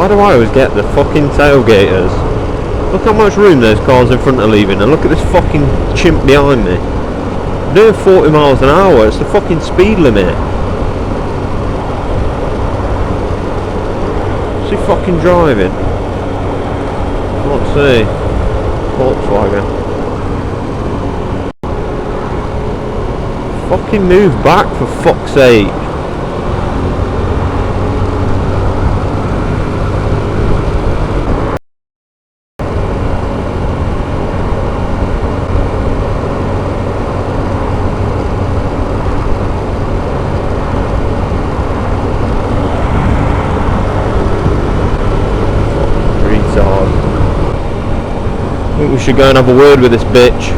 Why do I always get the fucking tailgaters? Look how much room those cars in front are leaving, and look at this fucking chimp behind me. I'm doing 40 miles an hour, it's the fucking speed limit. Is he fucking driving? Let's see. Volkswagen. Fucking move back for fuck's sake. I think we should go and have a word with this bitch.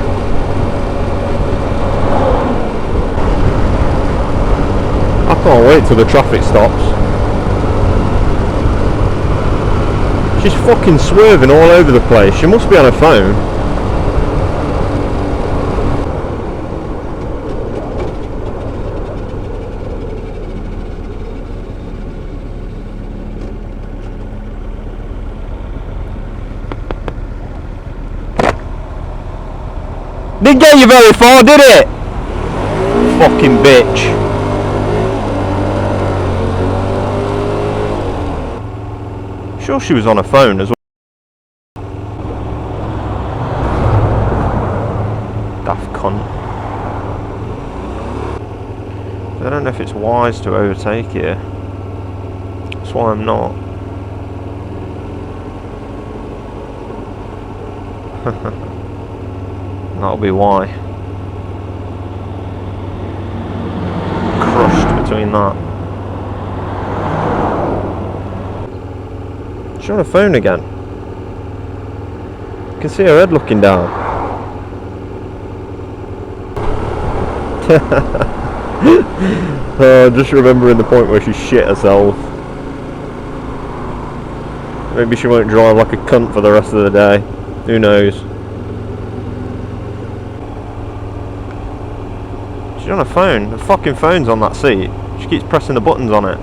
I can't wait till the traffic stops. She's fucking swerving all over the place. She must be on her phone. Didn't get you very far, did it? Fucking bitch. Sure she was on her phone as well. Daft cunt. I don't know if it's wise to overtake here. That's why I'm not. That'll be why. Crushed between that. She's on her phone again. You can see her head looking down. Just remembering the point where she shit herself. Maybe she won't drive like a cunt for the rest of the day. Who knows? She's on her phone. The fucking phone's on that seat. She keeps pressing the buttons on it.